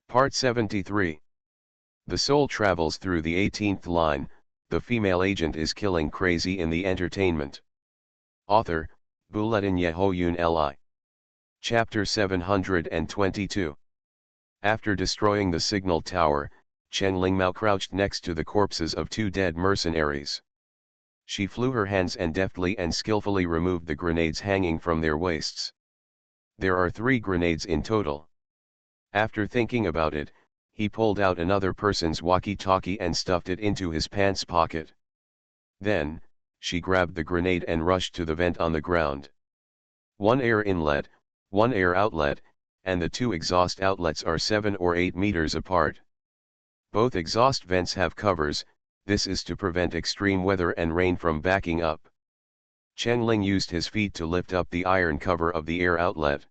Part 73. The soul travels through the 18th line, the female agent is killing crazy in the entertainment. Author, Bulletin Yehoyun Li. Chapter 722. After destroying the signal tower, Chen Lingmao crouched next to the corpses of two dead mercenaries. She flew her hands and deftly and skillfully removed the grenades hanging from their waists. There are 3 grenades in total. After thinking about it, he pulled out another person's walkie-talkie and stuffed it into his pants pocket. Then, she grabbed the grenade and rushed to the vent on the ground. 1 air inlet, 1 air outlet, and the 2 exhaust outlets are 7 or 8 meters apart. Both exhaust vents have covers, this is to prevent extreme weather and rain from backing up. Chen Ling used his feet to lift up the iron cover of the air outlet.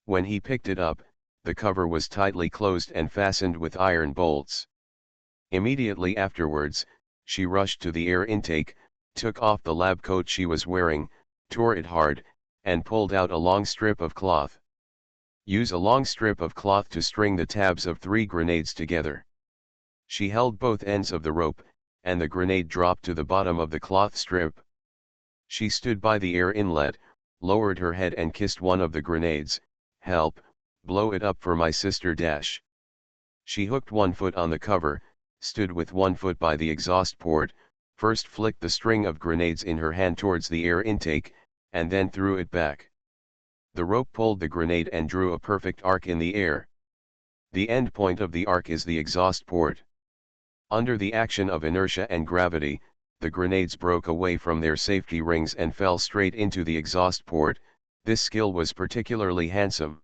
When he picked it up, the cover was tightly closed and fastened with iron bolts. Immediately afterwards, she rushed to the air intake, took off the lab coat she was wearing, tore it hard, and pulled out a long strip of cloth. Use a long strip of cloth to string the tabs of 3 grenades together. She held both ends of the rope, and the grenade dropped to the bottom of the cloth strip. She stood by the air inlet, lowered her head and kissed one of the grenades. "Help, blow it up for my sister dash." She hooked 1 foot on the cover, stood with 1 foot by the exhaust port, first flicked the string of grenades in her hand towards the air intake, and then threw it back. The rope pulled the grenade and drew a perfect arc in the air. The end point of the arc is the exhaust port. Under the action of inertia and gravity, the grenades broke away from their safety rings and fell straight into the exhaust port. This skill was particularly handsome.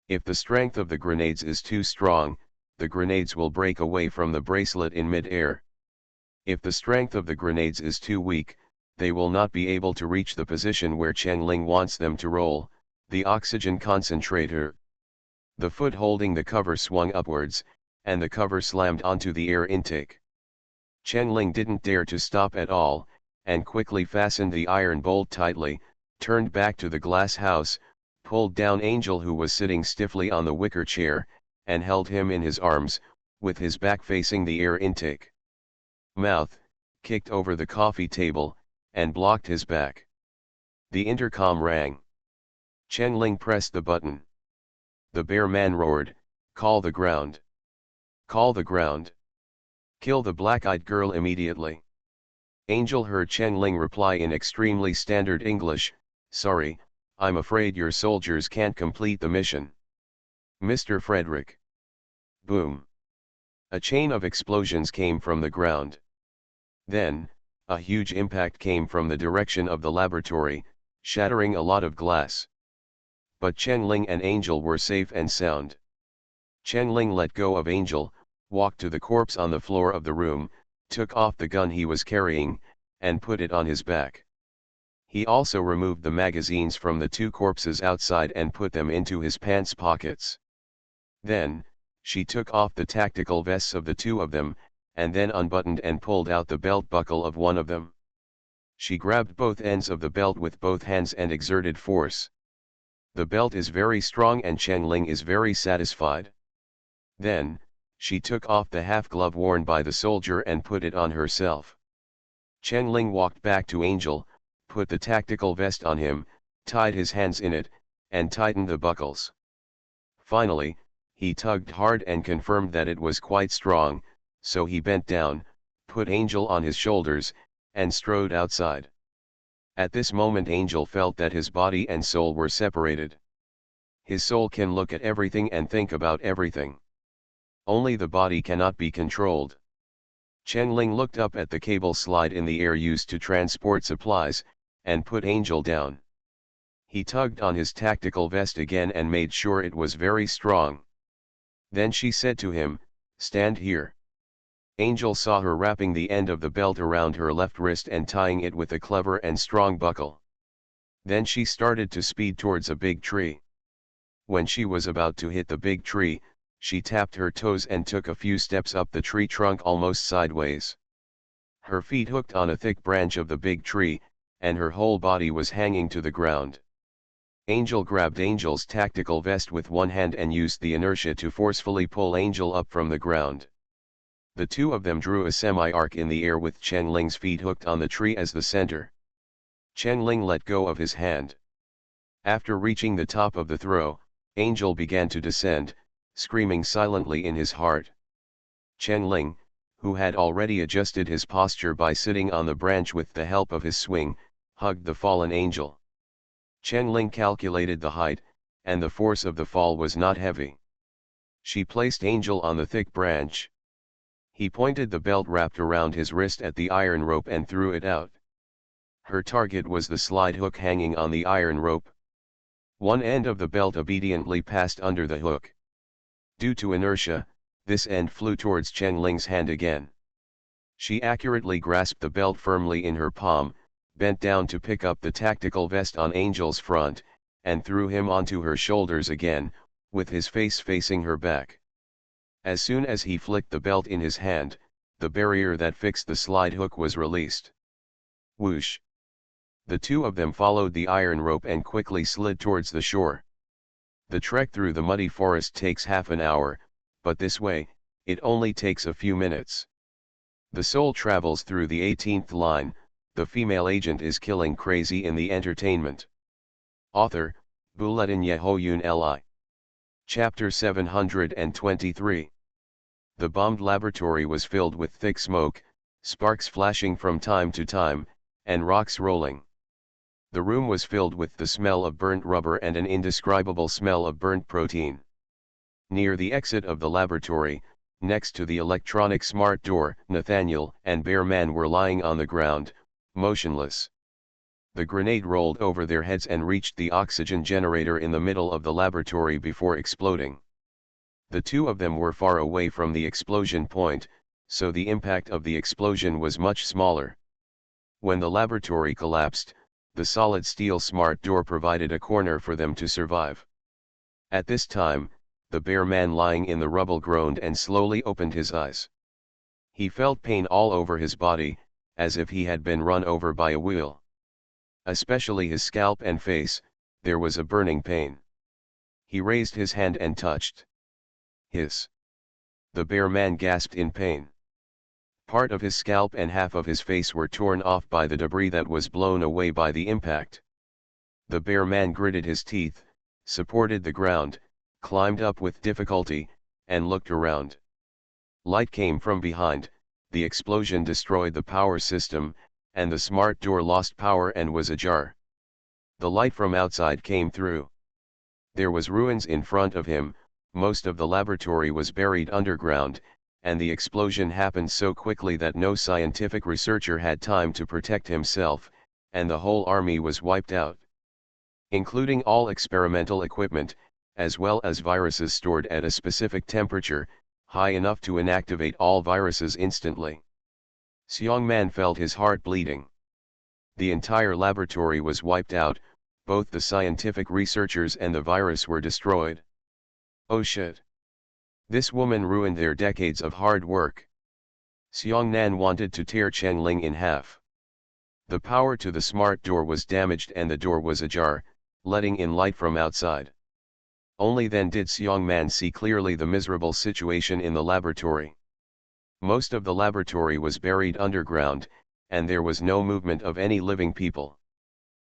If the strength of the grenades is too strong, the grenades will break away from the bracelet in mid-air. If the strength of the grenades is too weak, they will not be able to reach the position where Chen Ling wants them to roll, the oxygen concentrator. The foot holding the cover swung upwards, and the cover slammed onto the air intake. Chen Ling didn't dare to stop at all, and quickly fastened the iron bolt tightly, turned back to the glass house, pulled down Angel who was sitting stiffly on the wicker chair, and held him in his arms, with his back facing the air intake. Mouth, kicked over the coffee table, and blocked his back. The intercom rang. Chen Ling pressed the button. The bear man roared, "Call the ground! Call the ground! Kill the black-eyed girl immediately!" Angel heard Chen Ling reply in extremely standard English, "Sorry, I'm afraid your soldiers can't complete the mission. Mr. Frederick." Boom! A chain of explosions came from the ground. Then, a huge impact came from the direction of the laboratory, shattering a lot of glass. But Chen Ling and Angel were safe and sound. Chen Ling let go of Angel, walked to the corpse on the floor of the room, took off the gun he was carrying, and put it on his back. He also removed the magazines from the 2 corpses outside and put them into his pants pockets. Then, she took off the tactical vests of the 2 of them, and then unbuttoned and pulled out the belt buckle of one of them. She grabbed both ends of the belt with both hands and exerted force. The belt is very strong and Chen Ling is very satisfied. Then, she took off the half-glove worn by the soldier and put it on herself. Chen Ling walked back to Angel, put the tactical vest on him, tied his hands in it, and tightened the buckles. Finally, he tugged hard and confirmed that it was quite strong, so he bent down, put Angel on his shoulders, and strode outside. At this moment Angel felt that his body and soul were separated. His soul can look at everything and think about everything. Only the body cannot be controlled. Chen Ling looked up at the cable slide in the air used to transport supplies, and put Angel down. He tugged on his tactical vest again and made sure it was very strong. Then she said to him, "Stand here." Angel saw her wrapping the end of the belt around her left wrist and tying it with a clever and strong buckle. Then she started to speed towards a big tree. When she was about to hit the big tree, she tapped her toes and took a few steps up the tree trunk almost sideways. Her feet hooked on a thick branch of the big tree, and her whole body was hanging to the ground. Angel grabbed Angel's tactical vest with one hand and used the inertia to forcefully pull Angel up from the ground. The two of them drew a semi-arc in the air with Chen Ling's feet hooked on the tree as the center. Chen Ling let go of his hand. After reaching the top of the throw, Angel began to descend, screaming silently in his heart. Chen Ling, who had already adjusted his posture by sitting on the branch with the help of his swing, hugged the fallen Angel. Chen Ling calculated the height, and the force of the fall was not heavy. She placed Angel on the thick branch. He pointed the belt wrapped around his wrist at the iron rope and threw it out. Her target was the slide hook hanging on the iron rope. One end of the belt obediently passed under the hook. Due to inertia, this end flew towards Chen Ling's hand again. She accurately grasped the belt firmly in her palm, bent down to pick up the tactical vest on Angel's front, and threw him onto her shoulders again, with his face facing her back. As soon as he flicked the belt in his hand, the barrier that fixed the slide hook was released. Whoosh! The two of them followed the iron rope and quickly slid towards the shore. The trek through the muddy forest takes half an hour, but this way, it only takes a few minutes. The soul travels through the 18th line. The female agent is killing crazy in the entertainment. Author, Bulletin Yehoyun Li. Chapter 723. The bombed laboratory was filled with thick smoke, sparks flashing from time to time, and rocks rolling. The room was filled with the smell of burnt rubber and an indescribable smell of burnt protein. Near the exit of the laboratory, next to the electronic smart door, Nathaniel and Bear Man were lying on the ground, motionless. The grenade rolled over their heads and reached the oxygen generator in the middle of the laboratory before exploding. The two of them were far away from the explosion point, so the impact of the explosion was much smaller. When the laboratory collapsed, the solid steel smart door provided a corner for them to survive. At this time, the Bear Man lying in the rubble groaned and slowly opened his eyes. He felt pain all over his body, as if he had been run over by a wheel. Especially his scalp and face, there was a burning pain. He raised his hand and touched. Hiss! The Bear Man gasped in pain. Part of his scalp and half of his face were torn off by the debris that was blown away by the impact. The Bear Man gritted his teeth, supported the ground, climbed up with difficulty, and looked around. Light came from behind. The explosion destroyed the power system, and the smart door lost power and was ajar. The light from outside came through. There was ruins in front of him. Most of the laboratory was buried underground, and the explosion happened so quickly that no scientific researcher had time to protect himself, and the whole army was wiped out. Including all experimental equipment, as well as viruses stored at a specific temperature, high enough to inactivate all viruses instantly. Xiong Man felt his heart bleeding. The entire laboratory was wiped out, both the scientific researchers and the virus were destroyed. Oh shit! This woman ruined their decades of hard work. Xiong Nan wanted to tear Chen Ling in half. The power to the smart door was damaged and the door was ajar, letting in light from outside. Only then did Xiong Man see clearly the miserable situation in the laboratory. Most of the laboratory was buried underground, and there was no movement of any living people.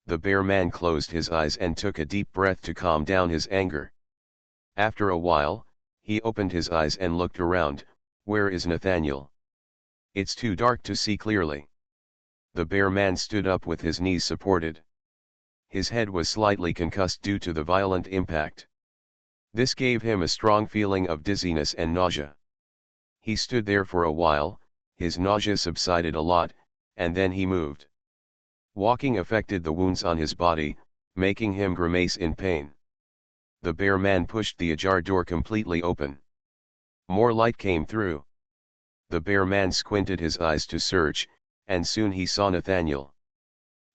The Bear Man closed his eyes and took a deep breath to calm down his anger. After a while, he opened his eyes and looked around. Where is Nathaniel? It's too dark to see clearly. The Bear Man stood up with his knees supported. His head was slightly concussed due to the violent impact. This gave him a strong feeling of dizziness and nausea. He stood there for a while, his nausea subsided a lot, and then he moved. Walking affected the wounds on his body, making him grimace in pain. The Bear Man pushed the ajar door completely open. More light came through. The Bear Man squinted his eyes to search, and soon he saw Nathaniel.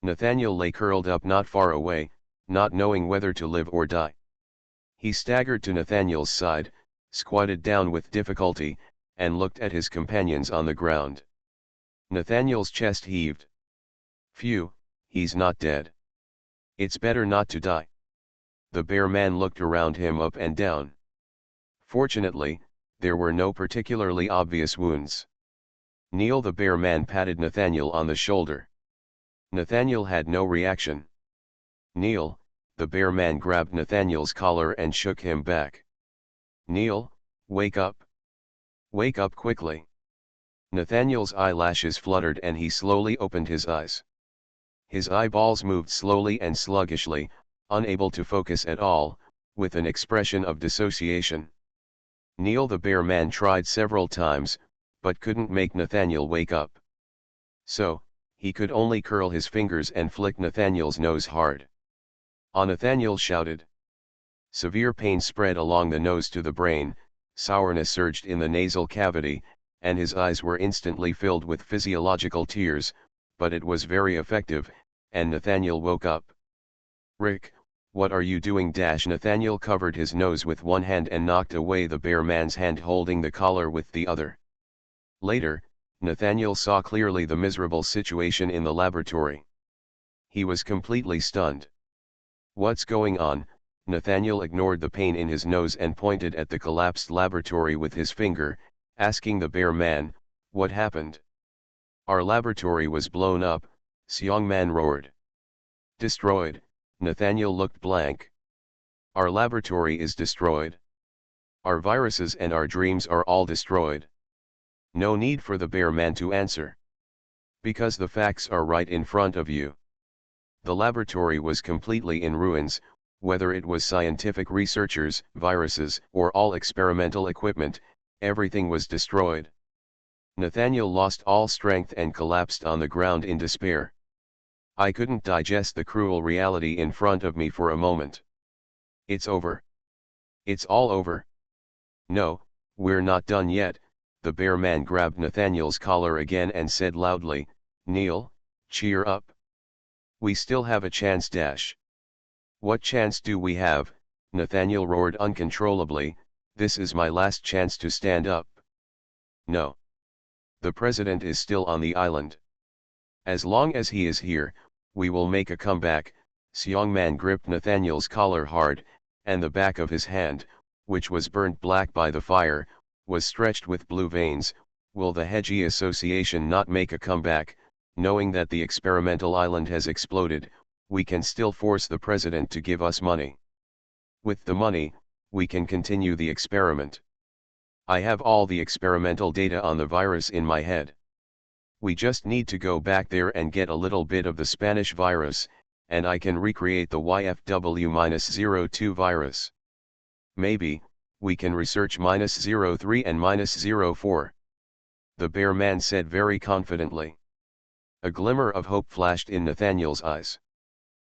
Nathaniel lay curled up not far away, not knowing whether to live or die. He staggered to Nathaniel's side, squatted down with difficulty, and looked at his companions on the ground. Nathaniel's chest heaved. Phew, he's not dead. It's better not to die. The bear man looked around him up and down. Fortunately, there were no particularly obvious wounds. Neil the bear man patted Nathaniel on the shoulder. Nathaniel had no reaction. Neil, the bear man grabbed Nathaniel's collar and shook him back. Neil, wake up. Wake up quickly. Nathaniel's eyelashes fluttered and he slowly opened his eyes. His eyeballs moved slowly and sluggishly, unable to focus at all, with an expression of dissociation. Neil the bear man tried several times, but couldn't make Nathaniel wake up. So, he could only curl his fingers and flick Nathaniel's nose hard. Nathaniel shouted. Severe pain spread along the nose to the brain, sourness surged in the nasal cavity, and his eyes were instantly filled with physiological tears, but it was very effective, and Nathaniel woke up. Rick, what are you doing? Nathaniel covered his nose with one hand and knocked away the bear man's hand holding the collar with the other. Later, Nathaniel saw clearly the miserable situation in the laboratory. He was completely stunned. What's going on? Nathaniel ignored the pain in his nose and pointed at the collapsed laboratory with his finger, asking the bear man, what happened? Our laboratory was blown up, Seong Man roared. Destroyed, Nathaniel looked blank. Our laboratory is destroyed. Our viruses and our dreams are all destroyed. No need for the bear man to answer. Because the facts are right in front of you. The laboratory was completely in ruins, whether it was scientific researchers, viruses, or all experimental equipment, everything was destroyed. Nathaniel lost all strength and collapsed on the ground in despair. I couldn't digest the cruel reality in front of me for a moment. It's over. It's all over. No, we're not done yet. The bear man grabbed Nathaniel's collar again and said loudly, Neil, cheer up. We still have a chance. What chance do we have? Nathaniel roared uncontrollably, this is my last chance to stand up. No. The president is still on the island. As long as he is here, we will make a comeback. Seong Man gripped Nathaniel's collar hard, and the back of his hand, which was burnt black by the fire, was stretched with blue veins. Will the Heji Association not make a comeback? Knowing that the experimental island has exploded, we can still force the president to give us money. With the money, we can continue the experiment. I have all the experimental data on the virus in my head. We just need to go back there and get a little bit of the Spanish virus, and I can recreate the YFW-02 virus. Maybe, we can research -03 and -04. The bear man said very confidently. A glimmer of hope flashed in Nathaniel's eyes.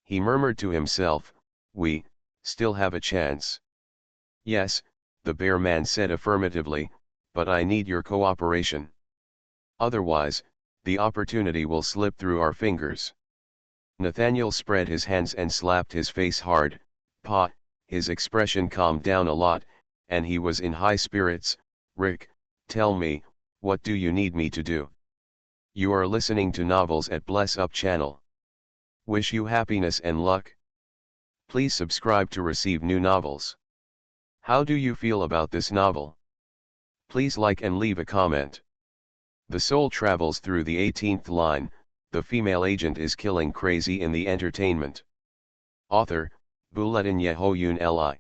He murmured to himself, we still have a chance. Yes, the bear man said affirmatively, but I need your cooperation. Otherwise, the opportunity will slip through our fingers. Nathaniel spread his hands and slapped his face hard. His expression calmed down a lot, and he was in high spirits. Rick, tell me, what do you need me to do? You are listening to Novels at Bless Up channel. Wish you happiness and luck. Please subscribe to receive new novels. How do you feel about this novel? Please like and leave a comment. The soul travels through the 18th line, the female agent is killing crazy in the entertainment. Author, Bulletin Yehoyun Li.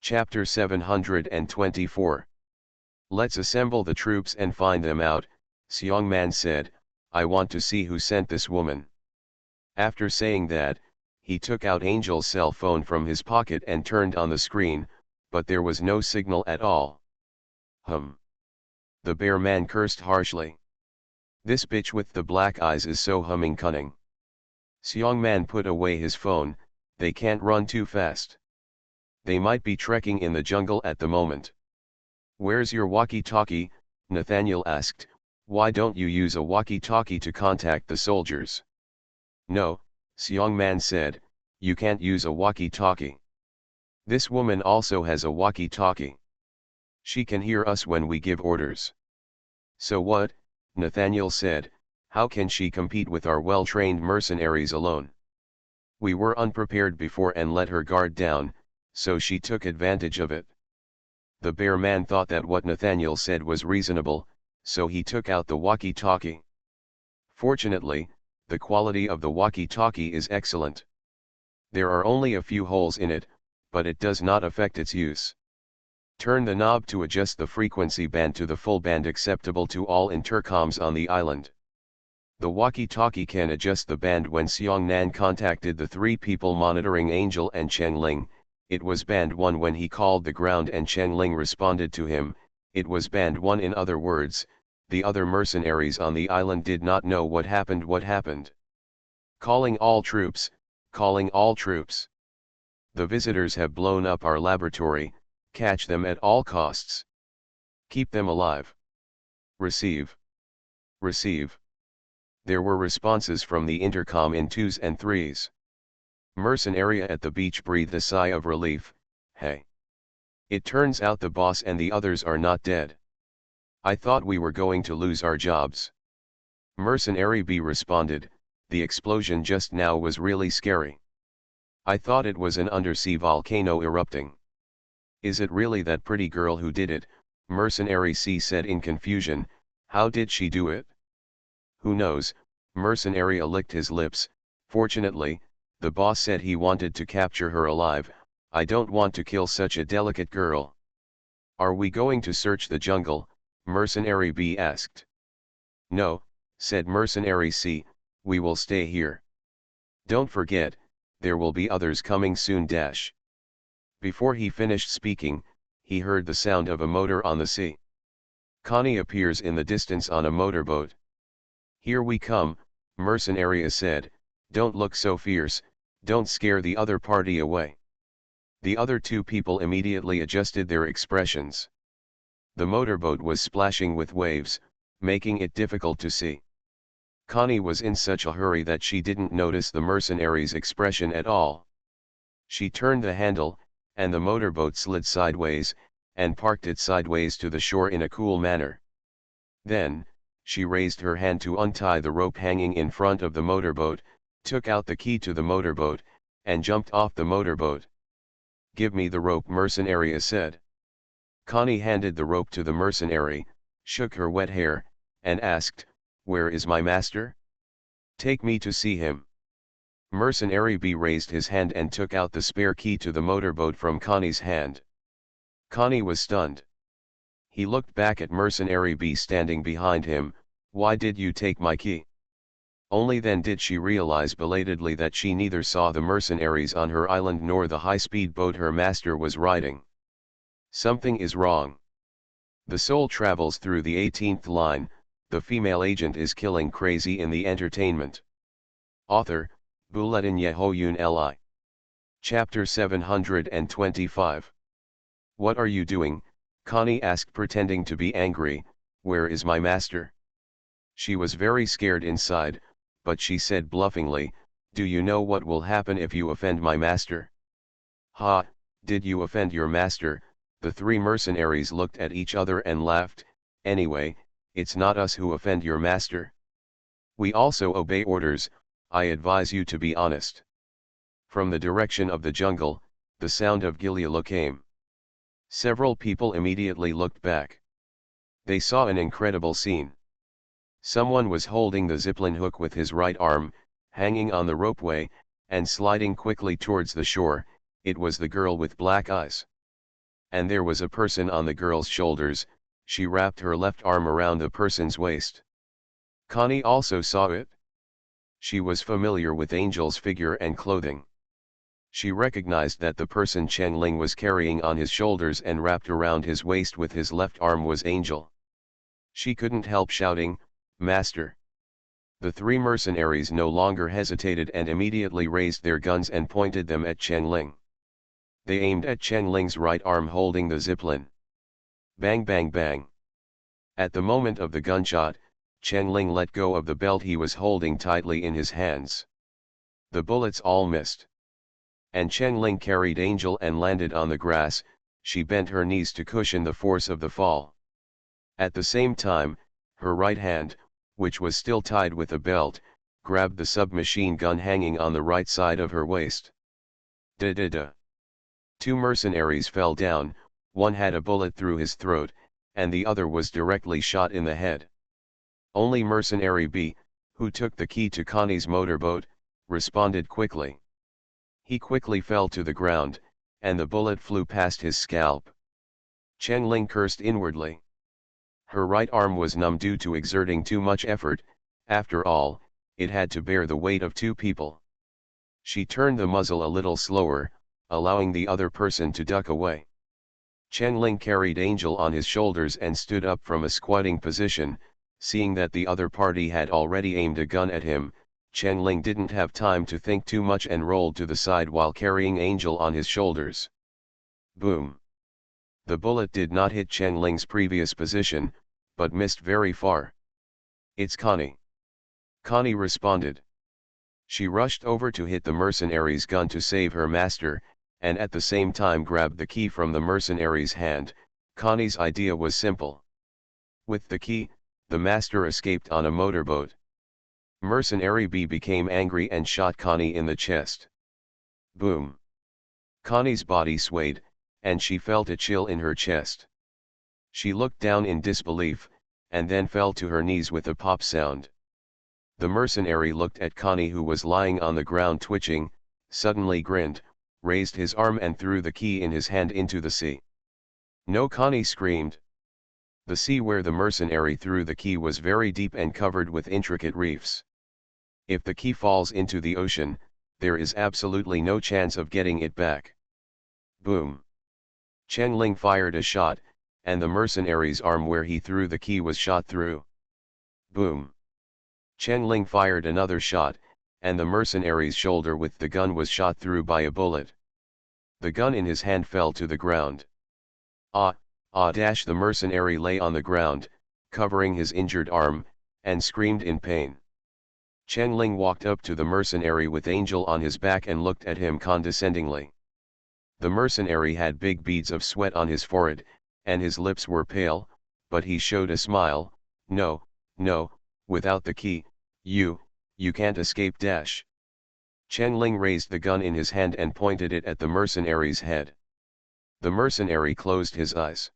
Chapter 724. Let's assemble the troops and find them out, Seong Man said, I want to see who sent this woman. After saying that, he took out Angel's cell phone from his pocket and turned on the screen, but there was no signal at all. The bear man cursed harshly. This bitch with the black eyes is so humming cunning. Seong Man put away his phone, they can't run too fast. They might be trekking in the jungle at the moment. Where's your walkie-talkie? Nathaniel asked. Why don't you use a walkie-talkie to contact the soldiers? No, Seong Man said, you can't use a walkie-talkie. This woman also has a walkie-talkie. She can hear us when we give orders. So what? Nathaniel said, how can she compete with our well-trained mercenaries alone? We were unprepared before and let her guard down, so she took advantage of it. The bear man thought that what Nathaniel said was reasonable, so he took out the walkie-talkie. Fortunately, the quality of the walkie-talkie is excellent. There are only a few holes in it, but it does not affect its use. Turn the knob to adjust the frequency band to the full band acceptable to all intercoms on the island. The walkie-talkie can adjust the band. When Xiongnan contacted the three people monitoring Angel and Chengling, it was band 1. When he called the ground and Chengling responded to him, it was band 1. In other words, the other mercenaries on the island did not know what happened. Calling all troops, calling all troops. The visitors have blown up our laboratory, catch them at all costs. Keep them alive. Receive. Receive. There were responses from the intercom in 2s and 3s. Mercenary at the beach breathed a sigh of relief. Hey. It turns out the boss and the others are not dead. I thought we were going to lose our jobs. Mercenary B responded, the explosion just now was really scary. I thought it was an undersea volcano erupting. Is it really that pretty girl who did it? Mercenary C said in confusion. How did she do it? Who knows? Mercenary A licked his lips. Fortunately, the boss said he wanted to capture her alive. I don't want to kill such a delicate girl. Are we going to search the jungle? Mercenary B asked. No, said Mercenary C, we will stay here. Don't forget, there will be others coming soon. Before he finished speaking, he heard the sound of a motor on the sea. Connie appears in the distance on a motorboat. Here we come, Mercenary said, don't look so fierce, don't scare the other party away. The other two people immediately adjusted their expressions. The motorboat was splashing with waves, making it difficult to see. Connie was in such a hurry that she didn't notice the mercenary's expression at all. She turned the handle, and the motorboat slid sideways, and parked it sideways to the shore in a cool manner. Then, she raised her hand to untie the rope hanging in front of the motorboat, took out the key to the motorboat, and jumped off the motorboat. Give me the rope, Mercenary said. Connie handed the rope to the mercenary, shook her wet hair, and asked, where is my master? Take me to see him. Mercenary B raised his hand and took out the spare key to the motorboat from Connie's hand. Connie was stunned. He looked back at Mercenary B standing behind him. Why did you take my key? Only then did she realize belatedly that she neither saw the mercenaries on her island nor the high-speed boat her master was riding. Something is wrong. The soul travels through the 18th line, the female agent is killing crazy in the entertainment. Author, Bulletin Yehoyun Li. Chapter 725. What are you doing? Connie asked, pretending to be angry. Where is my master? She was very scared inside, but she said bluffingly, do you know what will happen if you offend my master? Ha, did you offend your master? The three mercenaries looked at each other and laughed. Anyway, it's not us who offend your master. We also obey orders, I advise you to be honest. From the direction of the jungle, the sound of Giliolo came. Several people immediately looked back. They saw an incredible scene. Someone was holding the zipline hook with his right arm, hanging on the ropeway, and sliding quickly towards the shore. It was the girl with black eyes. And there was a person on the girl's shoulders. She wrapped her left arm around the person's waist. Connie also saw it. She was familiar with Angel's figure and clothing. She recognized that the person Chengling was carrying on his shoulders and wrapped around his waist with his left arm was Angel. She couldn't help shouting, Master! The three mercenaries no longer hesitated and immediately raised their guns and pointed them at Chengling. They aimed at Chengling's right arm holding the zipline. Bang bang bang. At the moment of the gunshot, Chengling let go of the belt he was holding tightly in his hands. The bullets all missed. And Chengling carried Angel and landed on the grass. She bent her knees to cushion the force of the fall. At the same time, her right hand, which was still tied with a belt, grabbed the submachine gun hanging on the right side of her waist. Da-da-da. Two mercenaries fell down, one had a bullet through his throat, and the other was directly shot in the head. Only mercenary B, who took the key to Connie's motorboat, responded quickly. He quickly fell to the ground, and the bullet flew past his scalp. Chen Ling cursed inwardly. Her right arm was numb due to exerting too much effort. After all, it had to bear the weight of two people. She turned the muzzle a little slower, allowing the other person to duck away. Chen Ling carried Angel on his shoulders and stood up from a squatting position. Seeing that the other party had already aimed a gun at him, Chen Ling didn't have time to think too much and rolled to the side while carrying Angel on his shoulders. Boom! The bullet did not hit Chen Ling's previous position, but missed very far. "It's Connie." Connie responded. She rushed over to hit the mercenary's gun to save her master, and at the same time grabbed the key from the mercenary's hand. Connie's idea was simple. With the key, the master escaped on a motorboat. Mercenary B became angry and shot Connie in the chest. Boom! Connie's body swayed, and she felt a chill in her chest. She looked down in disbelief, and then fell to her knees with a pop sound. The mercenary looked at Connie, who was lying on the ground twitching, suddenly grinned, raised his arm and threw the key in his hand into the sea. "No!" Connie screamed. The sea where the mercenary threw the key was very deep and covered with intricate reefs. If the key falls into the ocean, there is absolutely no chance of getting it back. Boom! Chen Ling fired a shot, and the mercenary's arm where he threw the key was shot through. Boom! Chen Ling fired another shot, and the mercenary's shoulder with the gun was shot through by a bullet. The gun in his hand fell to the ground. The mercenary lay on the ground, covering his injured arm, and screamed in pain. Chen Ling walked up to the mercenary with Angel on his back and looked at him condescendingly. The mercenary had big beads of sweat on his forehead, and his lips were pale, but he showed a smile. No, without the key, you can't escape. Chen Ling raised the gun in his hand and pointed it at the mercenary's head. The mercenary closed his eyes.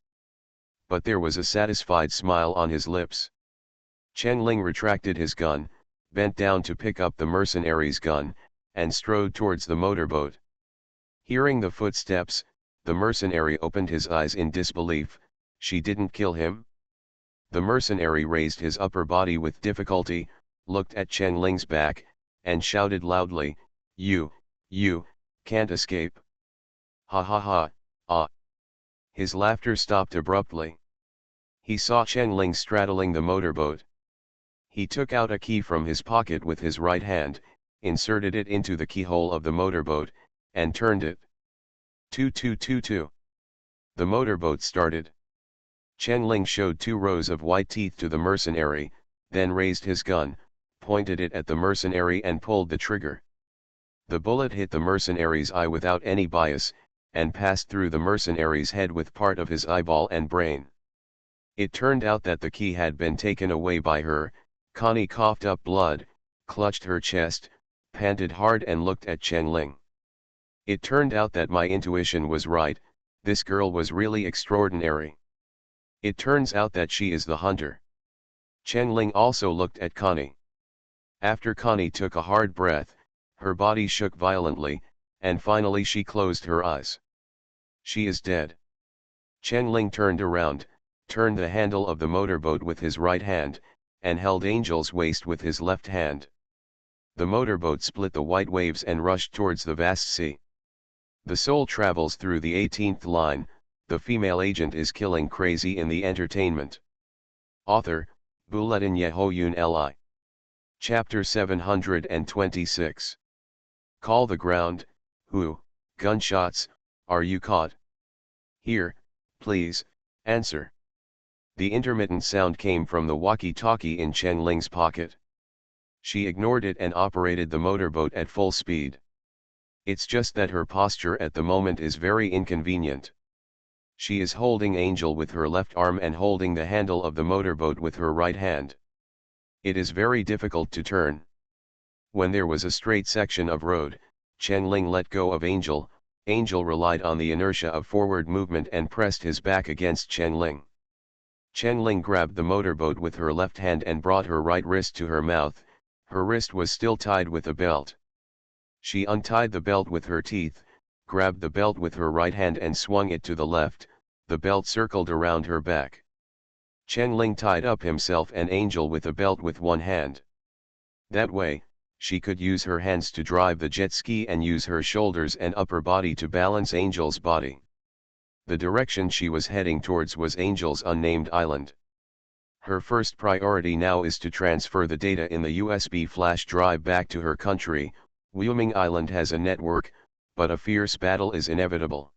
But there was a satisfied smile on his lips. Chen Ling retracted his gun, bent down to pick up the mercenary's gun, and strode towards the motorboat. Hearing the footsteps, the mercenary opened his eyes in disbelief. She didn't kill him? The mercenary raised his upper body with difficulty, looked at Chen Ling's back, and shouted loudly, You can't escape. Ha ha ha, ah. His laughter stopped abruptly. He saw Chen Ling straddling the motorboat. He took out a key from his pocket with his right hand, inserted it into the keyhole of the motorboat, and turned it. 2222. The motorboat started. Chen Ling showed 2 rows of white teeth to the mercenary, then raised his gun, pointed it at the mercenary and pulled the trigger. The bullet hit the mercenary's eye without any bias, and passed through the mercenary's head with part of his eyeball and brain. It turned out that the key had been taken away by her. Connie coughed up blood, clutched her chest, panted hard and looked at Chen Ling. It turned out that my intuition was right, this girl was really extraordinary. It turns out that she is the hunter. Chen Ling also looked at Connie. After Connie took a hard breath, her body shook violently, and finally she closed her eyes. She is dead. Chen Ling turned around, turned the handle of the motorboat with his right hand, and held Angel's waist with his left hand. The motorboat split the white waves and rushed towards the vast sea. The soul travels through the 18th line. The female agent is killing crazy in the entertainment. Author, Buletin Yehoyun Li. Chapter 726. Call the ground. Who? Gunshots. Are you caught? Here, please, answer. The intermittent sound came from the walkie-talkie in Chen Ling's pocket. She ignored it and operated the motorboat at full speed. It's just that her posture at the moment is very inconvenient. She is holding Angel with her left arm and holding the handle of the motorboat with her right hand. It is very difficult to turn. When there was a straight section of road, Chen-Ling let go of Angel. Angel relied on the inertia of forward movement and pressed his back against Chen-Ling. Chen-Ling grabbed the motorboat with her left hand and brought her right wrist to her mouth. Her wrist was still tied with a belt. She untied the belt with her teeth, grabbed the belt with her right hand and swung it to the left. The belt circled around her back. Chen-Ling tied up himself and Angel with a belt with one hand. That way, she could use her hands to drive the jet ski and use her shoulders and upper body to balance Angel's body. The direction she was heading towards was Angel's unnamed island. Her first priority now is to transfer the data in the USB flash drive back to her country. Wyoming Island has a network, but a fierce battle is inevitable.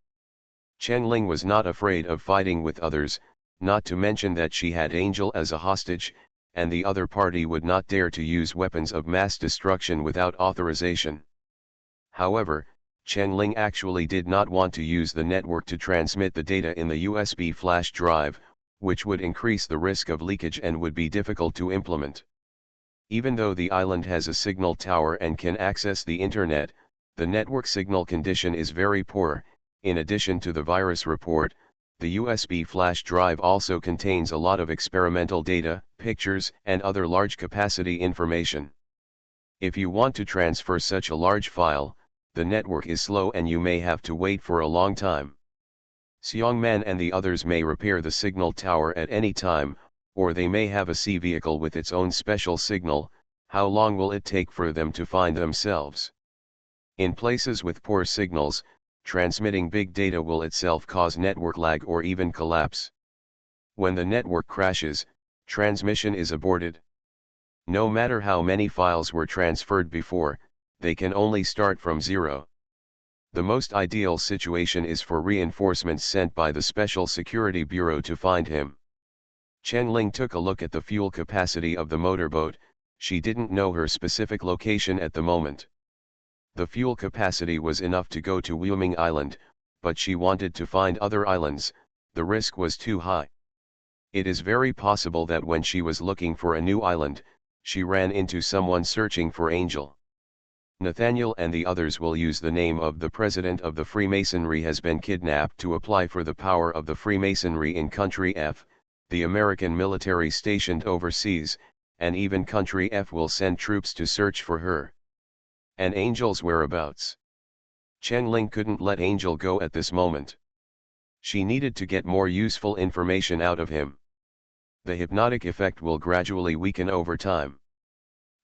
Chen-Ling was not afraid of fighting with others, not to mention that she had Angel as a hostage, and the other party would not dare to use weapons of mass destruction without authorization. However, Chen-Ling actually did not want to use the network to transmit the data in the USB flash drive, which would increase the risk of leakage and would be difficult to implement. Even though the island has a signal tower and can access the internet, the network signal condition is very poor. In addition to the virus report, the USB flash drive also contains a lot of experimental data, pictures, and other large-capacity information. If you want to transfer such a large file, the network is slow and you may have to wait for a long time. Xiongman and the others may repair the signal tower at any time, or they may have a sea vehicle with its own special signal. How long will it take for them to find themselves? In places with poor signals, transmitting big data will itself cause network lag or even collapse. When the network crashes, transmission is aborted. No matter how many files were transferred before, they can only start from zero. The most ideal situation is for reinforcements sent by the Special Security Bureau to find him. Chen-Ling took a look at the fuel capacity of the motorboat. She didn't know her specific location at the moment. The fuel capacity was enough to go to Wyoming Island, but she wanted to find other islands. The risk was too high. It is very possible that when she was looking for a new island, she ran into someone searching for Angel. Nathaniel and the others will use the name of the president of the Freemasonry has been kidnapped to apply for the power of the Freemasonry in Country F, the American military stationed overseas, and even Country F will send troops to search for her. And Angel's whereabouts? Chen-Ling couldn't let Angel go at this moment. She needed to get more useful information out of him. The hypnotic effect will gradually weaken over time.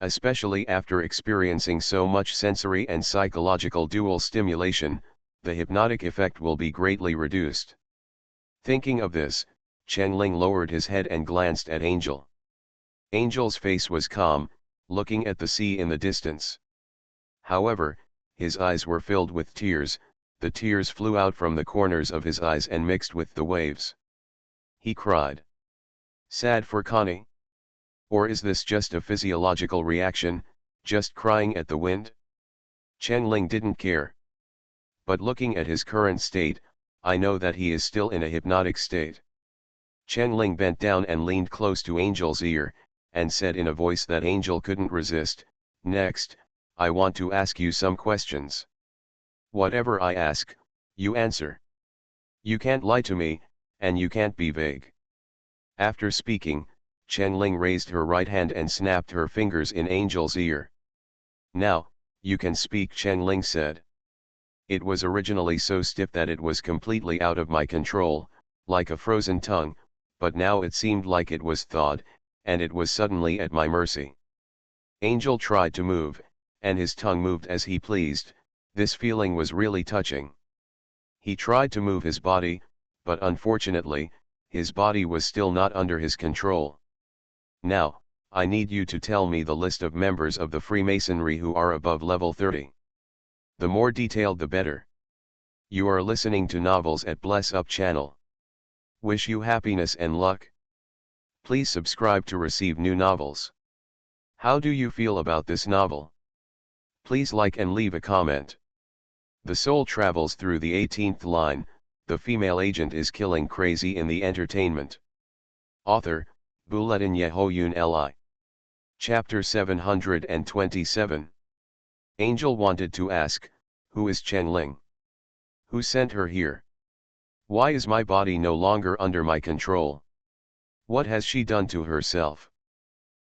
Especially after experiencing so much sensory and psychological dual stimulation, the hypnotic effect will be greatly reduced. Thinking of this, Chen-Ling lowered his head and glanced at Angel. Angel's face was calm, looking at the sea in the distance. However, his eyes were filled with tears. The tears flew out from the corners of his eyes and mixed with the waves. He cried. Sad for Connie? Or is this just a physiological reaction, just crying at the wind? Chen-Ling didn't care. But looking at his current state, I know that he is still in a hypnotic state. Chen-Ling bent down and leaned close to Angel's ear, and said in a voice that Angel couldn't resist, "Next, I want to ask you some questions. Whatever I ask, you answer. You can't lie to me, and you can't be vague." After speaking, Chen-Ling raised her right hand and snapped her fingers in Angel's ear. "Now, you can speak," Chen-Ling said. "It was originally so stiff that it was completely out of my control, like a frozen tongue, but now it seemed like it was thawed, and it was suddenly at my mercy." Angel tried to move, and his tongue moved as he pleased. This feeling was really touching. He tried to move his body, but unfortunately, his body was still not under his control. "Now, I need you to tell me the list of members of the Freemasonry who are above level 30. The more detailed the better. You are listening to Novels at Bless Up channel. Wish you happiness and luck. Please subscribe to receive new novels. How do you feel about this novel? Please like and leave a comment. The soul travels through the 18th line. The female agent is killing crazy in the entertainment. Author, Buletin Yehoyun Li. Chapter 727. Angel wanted to ask, who is Chen-Ling? Who sent her here? Why is my body no longer under my control? What has she done to herself?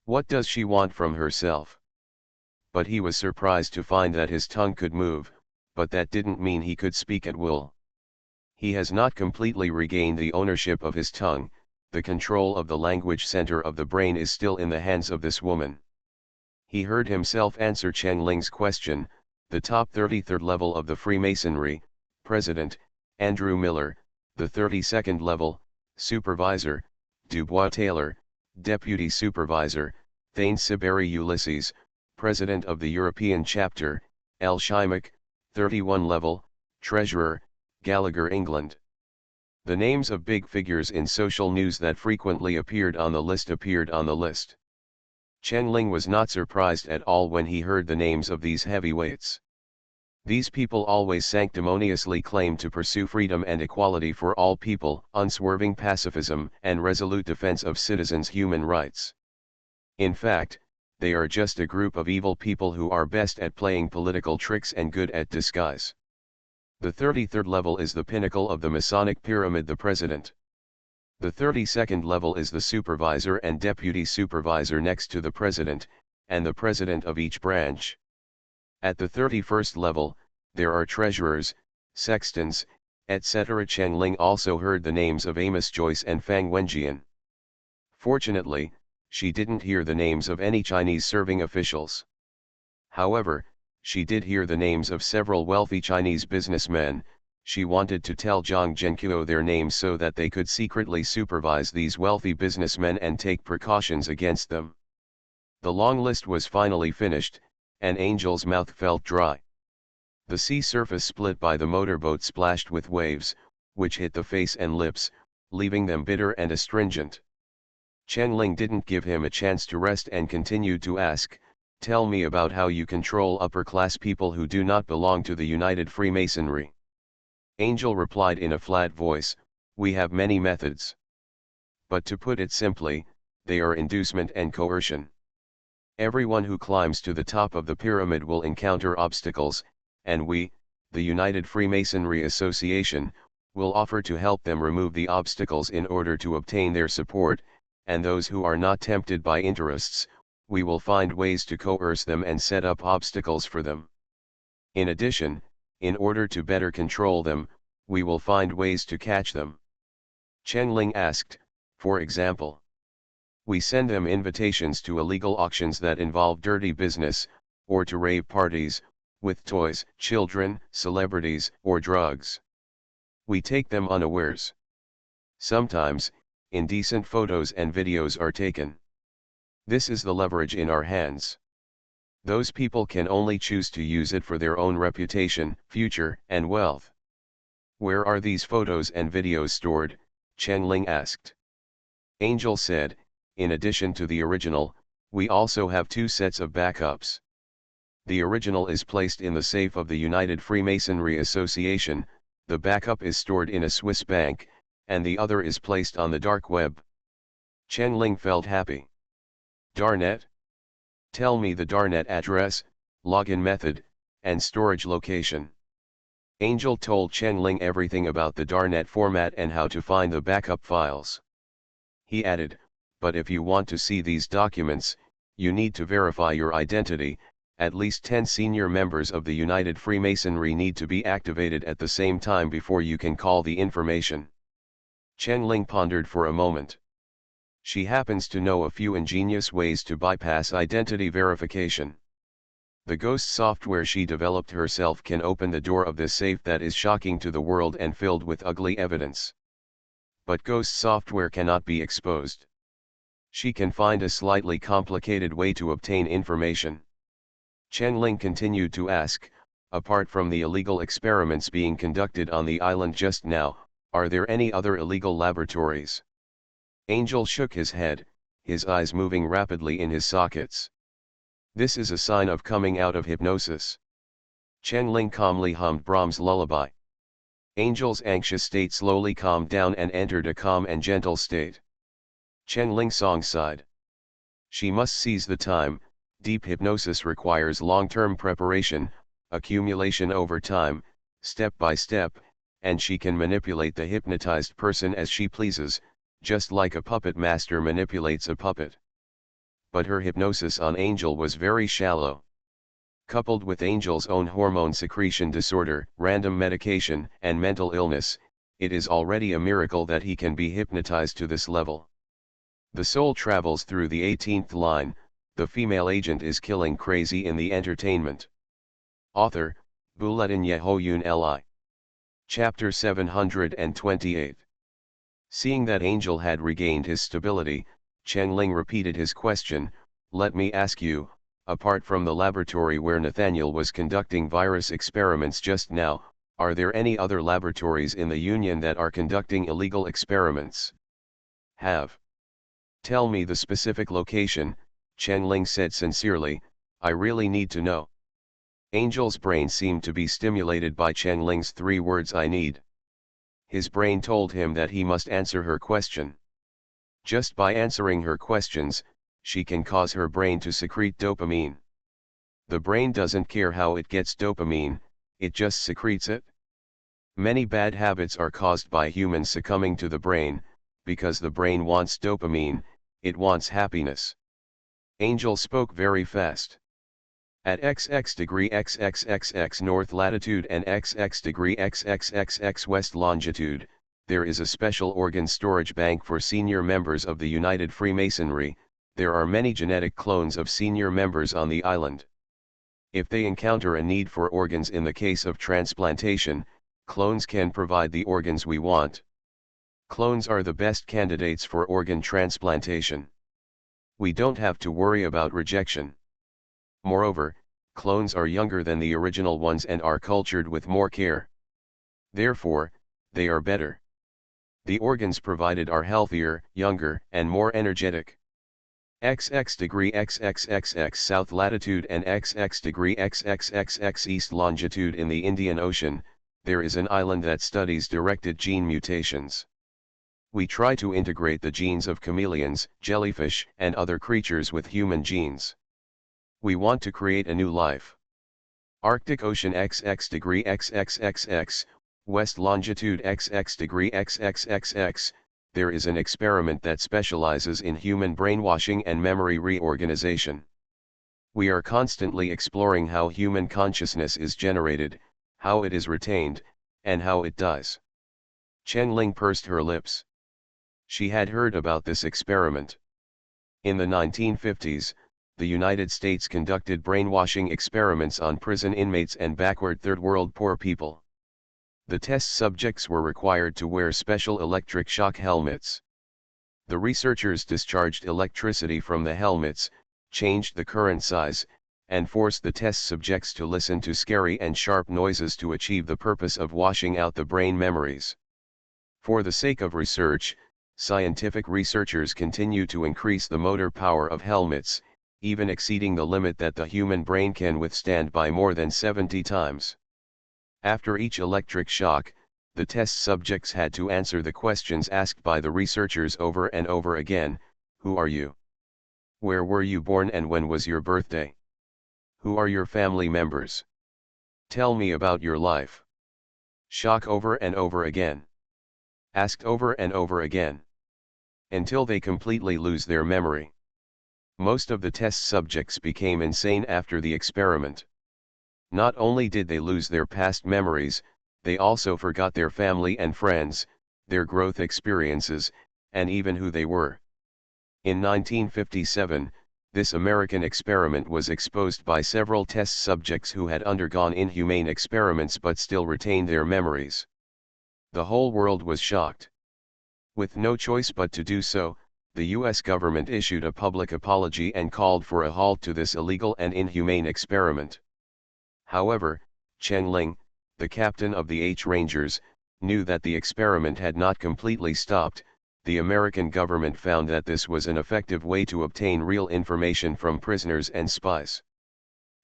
What does she want from herself? But he was surprised to find that his tongue could move, but that didn't mean he could speak at will. He has not completely regained the ownership of his tongue, the control of the language center of the brain is still in the hands of this woman. He heard himself answer Chen-Ling's question, the top 33rd level of the Freemasonry, President, Andrew Miller, the 32nd level, Supervisor, Dubois Taylor, Deputy Supervisor, Thane Siberi Ulysses, President of the European Chapter, L. Shymak, 31 level, Treasurer, Gallagher England. The names of big figures in social news that frequently appeared on the list. Chen-Ling was not surprised at all when he heard the names of these heavyweights. These people always sanctimoniously claim to pursue freedom and equality for all people, unswerving pacifism and resolute defense of citizens' human rights. In fact, they are just a group of evil people who are best at playing political tricks and good at disguise. The 33rd level is the pinnacle of the Masonic pyramid, the president. The 32nd level is the supervisor and deputy supervisor next to the president, and the president of each branch. At the 31st level, there are treasurers, sextons, etc. Chen-Ling also heard the names of Amos Joyce and Fang Wenjian. Fortunately, she didn't hear the names of any Chinese serving officials. However, she did hear the names of several wealthy Chinese businessmen. She wanted to tell Zhang Zhenqiu their names so that they could secretly supervise these wealthy businessmen and take precautions against them. The long list was finally finished, and Angel's mouth felt dry. The sea surface split by the motorboat splashed with waves, which hit the face and lips, leaving them bitter and astringent. Chen-Ling didn't give him a chance to rest and continued to ask, "Tell me about how you control upper-class people who do not belong to the United Freemasonry." Angel replied in a flat voice, "We have many methods. But to put it simply, they are inducement and coercion. Everyone who climbs to the top of the pyramid will encounter obstacles, and we, the United Freemasonry Association, will offer to help them remove the obstacles in order to obtain their support, and those who are not tempted by interests, we will find ways to coerce them and set up obstacles for them. In addition, in order to better control them, we will find ways to catch them." Chen-Ling asked, "For example?" "We send them invitations to illegal auctions that involve dirty business, or to rave parties, with toys, children, celebrities, or drugs. We take them unawares. Sometimes, indecent photos and videos are taken. This is the leverage in our hands. Those people can only choose to use it for their own reputation, future, and wealth." "Where are these photos and videos stored?" Chen-Ling asked. Angel said, "In addition to the original, we also have 2 sets of backups. The original is placed in the safe of the United Freemasonry Association, the backup is stored in a Swiss bank, and the other is placed on the dark web." Chen-Ling felt happy. "Darnet? Tell me the Darnet address, login method, and storage location." Angel told Chen-Ling everything about the Darnet format and how to find the backup files. He added, "But if you want to see these documents, you need to verify your identity. At least 10 senior members of the United Freemasonry need to be activated at the same time before you can call the information." Chen-Ling pondered for a moment. She happens to know a few ingenious ways to bypass identity verification. The ghost software she developed herself can open the door of this safe that is shocking to the world and filled with ugly evidence. But ghost software cannot be exposed. She can find a slightly complicated way to obtain information. Chen-Ling continued to ask, "Apart from the illegal experiments being conducted on the island just now, are there any other illegal laboratories?" Angel shook his head, his eyes moving rapidly in his sockets. "This is a sign of coming out of hypnosis." Chen-Ling calmly hummed Brahms' lullaby. Angel's anxious state slowly calmed down and entered a calm and gentle state. Chen-Ling sighed. She must seize the time, Deep hypnosis requires long-term preparation, accumulation over time, step by step, and she can manipulate the hypnotized person as she pleases, just like a puppet master manipulates a puppet. But her hypnosis on Angel was very shallow. Coupled with Angel's own hormone secretion disorder, random medication, and mental illness, it is already a miracle that he can be hypnotized to this level. The soul travels through the 18th line, the female agent is killing crazy in the entertainment. Author, Buletin Yehoyun Li. Chapter 728. Seeing that Angel had regained his stability, Chengling repeated his question, "Let me ask you, apart from the laboratory where Nathaniel was conducting virus experiments just now, are there any other laboratories in the Union that are conducting illegal experiments?" "Have." "Tell me the specific location," Chengling said sincerely, "I really need to know." Angel's brain seemed to be stimulated by Chengling's 3 words, "I need." His brain told him that he must answer her question. Just by answering her questions, she can cause her brain to secrete dopamine. The brain doesn't care how it gets dopamine, it just secretes it. Many bad habits are caused by humans succumbing to the brain, because the brain wants dopamine, it wants happiness. Angel spoke very fast. At XX degree XXXX north latitude and XX degree XXXX west longitude, there is a special organ storage bank for senior members of the United Freemasonry. There are many genetic clones of senior members on the island. If they encounter a need for organs in the case of transplantation, clones can provide the organs we want. Clones are the best candidates for organ transplantation. We don't have to worry about rejection. Moreover, clones are younger than the original ones and are cultured with more care. Therefore, they are better. The organs provided are healthier, younger, and more energetic. XX degree XXXX south latitude and XX degree XXXX east longitude in the Indian Ocean, there is an island that studies directed gene mutations. We try to integrate the genes of chameleons, jellyfish, and other creatures with human genes. We want to create a new life. Arctic Ocean XX degree XXXX, west longitude XX degree XXXX, there is an experiment that specializes in human brainwashing and memory reorganization. We are constantly exploring how human consciousness is generated, how it is retained, and how it dies. Chengling pursed her lips. She had heard about this experiment. In the 1950s, the United States conducted brainwashing experiments on prison inmates and backward third world poor people. The test subjects were required to wear special electric shock helmets. The researchers discharged electricity from the helmets, changed the current size, and forced the test subjects to listen to scary and sharp noises to achieve the purpose of washing out the brain memories. For the sake of research, scientific researchers continue to increase the motor power of helmets, even exceeding the limit that the human brain can withstand by more than 70 times. After each electric shock, the test subjects had to answer the questions asked by the researchers over and over again: who are you? Where were you born and when was your birthday? Who are your family members? Tell me about your life. Shock over and over again. Asked over and over again. Until they completely lose their memory. Most of the test subjects became insane after the experiment. Not only did they lose their past memories, they also forgot their family and friends, their growth experiences, and even who they were. In 1957, this American experiment was exposed by several test subjects who had undergone inhumane experiments but still retained their memories. The whole world was shocked. With no choice but to do so, the U.S. government issued a public apology and called for a halt to this illegal and inhumane experiment. However, Chengling, the captain of the H Rangers, knew that the experiment had not completely stopped. The American government found that this was an effective way to obtain real information from prisoners and spies.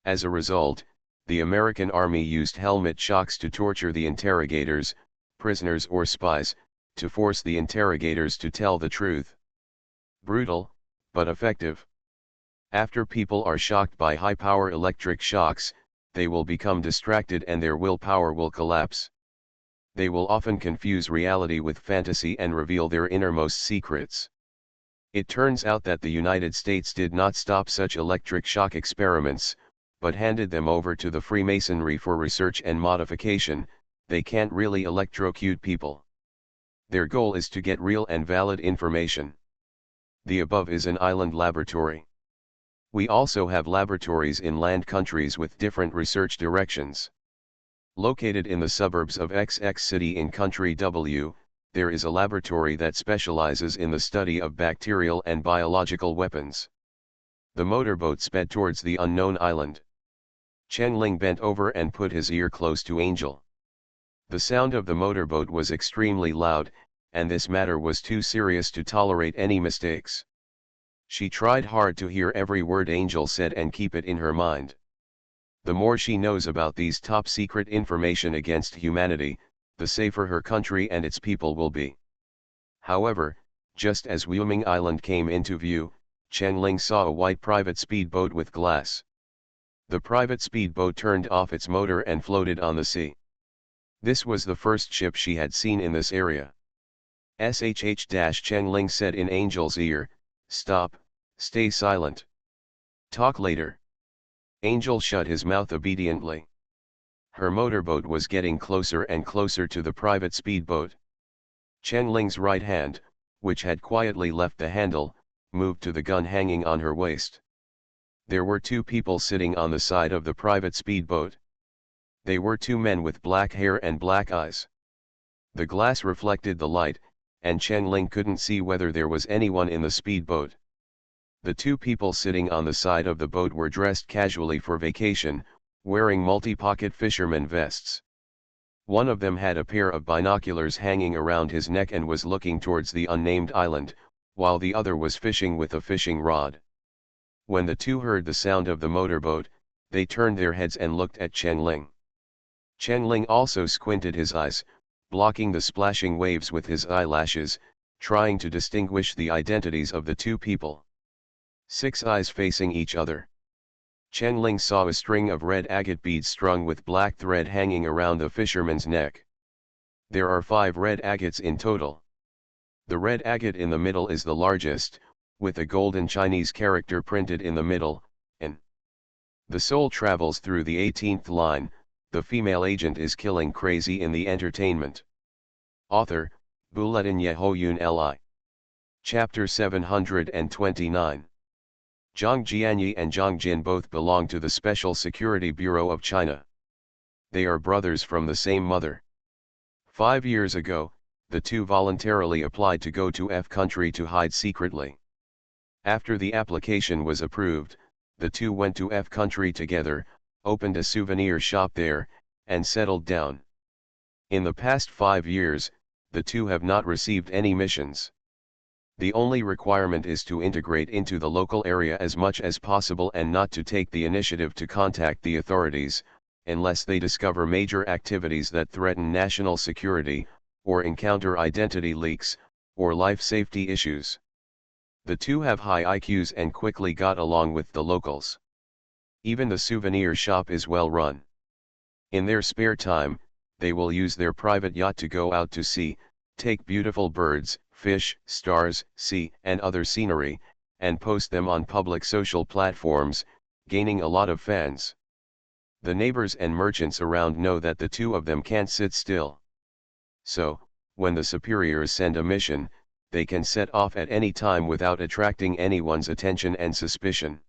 As a result, the American Army used helmet shocks to torture the interrogators, prisoners or spies, to force the interrogators to tell the truth. Brutal, but effective. After people are shocked by high-power electric shocks, they will become distracted and their willpower will collapse. They will often confuse reality with fantasy and reveal their innermost secrets. It turns out that the United States did not stop such electric shock experiments, but handed them over to the Freemasonry for research and modification. They can't really electrocute people. Their goal is to get real and valid information. The above is an island laboratory. We also have laboratories in land countries with different research directions. Located in the suburbs of XX City in Country W, there is a laboratory that specializes in the study of bacterial and biological weapons. The motorboat sped towards the unknown island. Chen Ling bent over and put his ear close to Angel. The sound of the motorboat was extremely loud, and this matter was too serious to tolerate any mistakes. She tried hard to hear every word Angel said and keep it in her mind. The more she knows about these top-secret information against humanity, the safer her country and its people will be. However, just as Wyoming Island came into view, Chen Ling saw a white private speedboat with glass. The private speedboat turned off its motor and floated on the sea. This was the first ship she had seen in this area. Chen Ling said in Angel's ear, "Stop, stay silent. Talk later." Angel shut his mouth obediently. Her motorboat was getting closer and closer to the private speedboat. Chen Ling's right hand, which had quietly left the handle, moved to the gun hanging on her waist. There were two people sitting on the side of the private speedboat. They were two men with black hair and black eyes. The glass reflected the light, and Chen Ling couldn't see whether there was anyone in the speedboat. The two people sitting on the side of the boat were dressed casually for vacation, wearing multi-pocket fisherman vests. One of them had a pair of binoculars hanging around his neck and was looking towards the unnamed island, while the other was fishing with a fishing rod. When the two heard the sound of the motorboat, they turned their heads and looked at Chen Ling. Chen Ling also squinted his eyes, blocking the splashing waves with his eyelashes, trying to distinguish the identities of the two people. 6 eyes facing each other. Chen Ling saw a string of red agate beads strung with black thread hanging around the fisherman's neck. There are 5 red agates in total. The red agate in the middle is the largest, with a golden Chinese character printed in the middle, and the soul travels through the 18th line. The female agent is killing crazy in the entertainment. Author, Bulletin Yehoyun Li. Chapter 729. Zhang Jianyi and Zhang Jin both belong to the Special Security Bureau of China. They are brothers from the same mother. 5 years ago, the two voluntarily applied to go to F country to hide secretly. After the application was approved, the two went to F country together, opened a souvenir shop there, and settled down. In the past 5 years, the two have not received any missions. The only requirement is to integrate into the local area as much as possible and not to take the initiative to contact the authorities, unless they discover major activities that threaten national security, or encounter identity leaks, or life safety issues. The two have high IQs and quickly got along with the locals. Even the souvenir shop is well run. In their spare time, they will use their private yacht to go out to sea, take beautiful birds, fish, stars, sea, and other scenery, and post them on public social platforms, gaining a lot of fans. The neighbors and merchants around know that the two of them can't sit still. So, when the superiors send a mission, they can set off at any time without attracting anyone's attention and suspicion.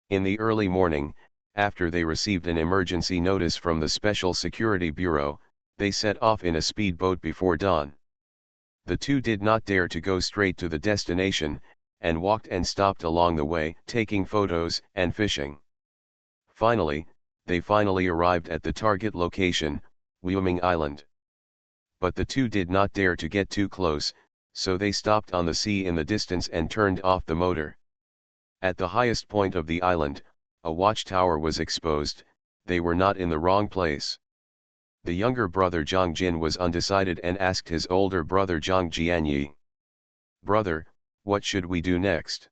In the early morning, after they received an emergency notice from the Special Security Bureau, they set off in a speedboat before dawn. The two did not dare to go straight to the destination, and walked and stopped along the way, taking photos and fishing. Finally, they arrived at the target location, Wyoming Island. But the two did not dare to get too close, so they stopped on the sea in the distance and turned off the motor. At the highest point of the island, a watchtower was exposed. They were not in the wrong place. The younger brother Zhang Jin was undecided and asked his older brother Zhang Jianyi, "Brother, what should we do next?"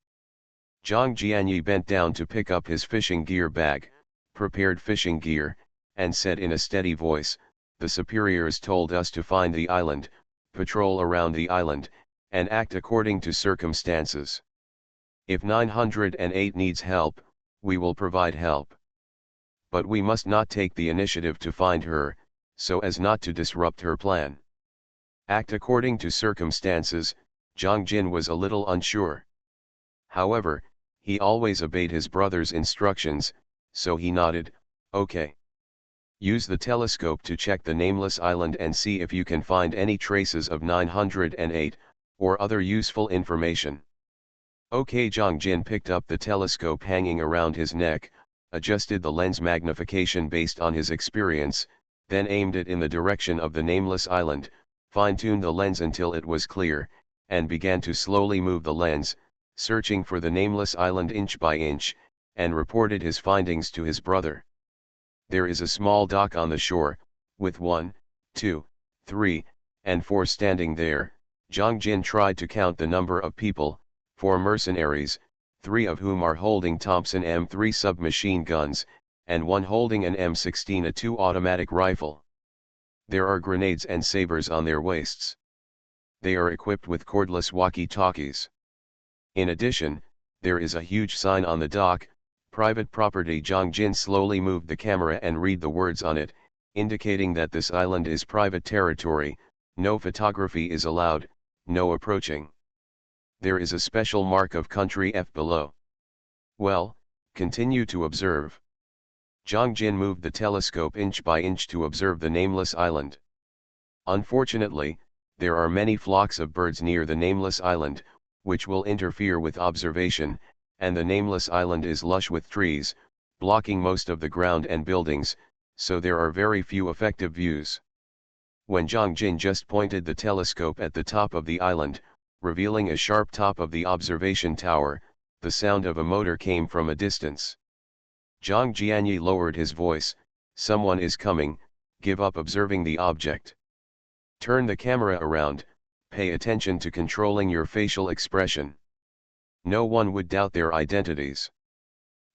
Zhang Jianyi bent down to pick up his fishing gear bag, prepared fishing gear, and said in a steady voice, "The superiors told us to find the island, patrol around the island, and act according to circumstances. If 908 needs help, we will provide help. But we must not take the initiative to find her, so as not to disrupt her plan." Act according to circumstances. Zhang Jin was a little unsure. However, he always obeyed his brother's instructions, so he nodded, "Okay. Use the telescope to check the nameless island and see if you can find any traces of 908, or other useful information." Okay. Zhang Jin picked up the telescope hanging around his neck, adjusted the lens magnification based on his experience, then aimed it in the direction of the nameless island, fine-tuned the lens until it was clear, and began to slowly move the lens, searching for the nameless island inch by inch, and reported his findings to his brother. There is a small dock on the shore, with 1, 2, 3, and 4 standing there. Zhang Jin tried to count the number of people, 4 mercenaries, 3 of whom are holding Thompson M3 submachine guns, and 1 holding an M16 A2 automatic rifle. There are grenades and sabers on their waists. They are equipped with cordless walkie-talkies. In addition, there is a huge sign on the dock, "Private Property." Zhang Jin slowly moved the camera and read the words on it, indicating that this island is private territory, no photography is allowed, no approaching. There is a special mark of country F below. Well, continue to observe. Zhang Jin moved the telescope inch by inch to observe the nameless island. Unfortunately, there are many flocks of birds near the nameless island, which will interfere with observation, and the nameless island is lush with trees, blocking most of the ground and buildings, so there are very few effective views. When Zhang Jin just pointed the telescope at the top of the island, revealing a sharp top of the observation tower, the sound of a motor came from a distance. Zhang Jianyi lowered his voice, "Someone is coming, give up observing the object. Turn the camera around, pay attention to controlling your facial expression." No one would doubt their identities.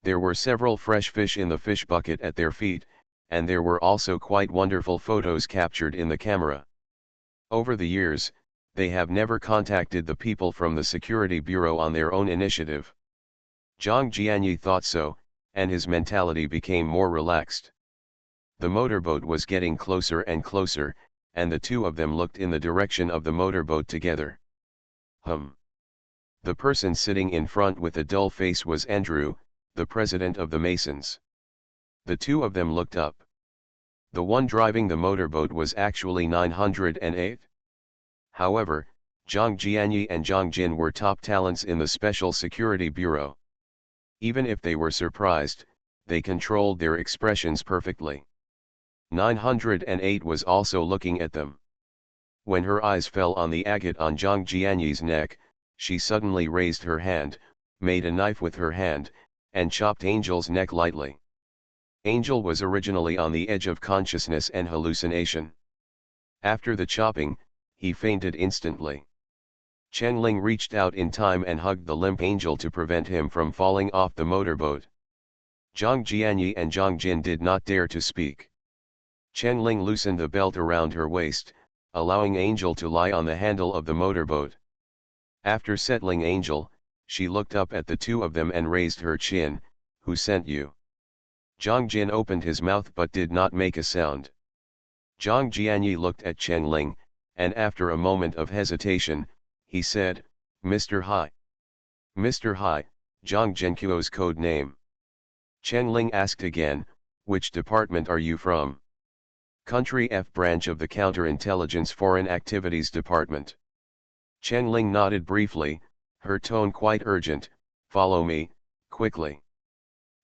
There were several fresh fish in the fish bucket at their feet, and there were also quite wonderful photos captured in the camera. Over the years, they have never contacted the people from the Security Bureau on their own initiative. Zhang Jianyi thought so, and his mentality became more relaxed. The motorboat was getting closer and closer, and the two of them looked in the direction of the motorboat together. The person sitting in front with a dull face was Andrew, the president of the Masons. The two of them looked up. The one driving the motorboat was actually 908. However, Zhang Jianyi and Zhang Jin were top talents in the Special Security Bureau. Even if they were surprised, they controlled their expressions perfectly. 908 was also looking at them. When her eyes fell on the agate on Zhang Jianyi's neck, she suddenly raised her hand, made a knife with her hand, and chopped Angel's neck lightly. Angel was originally on the edge of consciousness and hallucination. After the chopping, he fainted instantly. Chen Ling reached out in time and hugged the limp Angel to prevent him from falling off the motorboat. Zhang Jianyi and Zhang Jin did not dare to speak. Chen Ling loosened the belt around her waist, allowing Angel to lie on the handle of the motorboat. After settling Angel, she looked up at the two of them and raised her chin. "Who sent you?" Zhang Jin opened his mouth but did not make a sound. Zhang Jianyi looked at Chen Ling, and after a moment of hesitation, he said, "Mr. Hai." Mr. Hai, Zhang Zhenqiu's code name. Chen Ling asked again, "Which department are you from?" "Country F branch of the Counterintelligence Foreign Activities Department." Chen Ling nodded briefly, her tone quite urgent, "Follow me, quickly."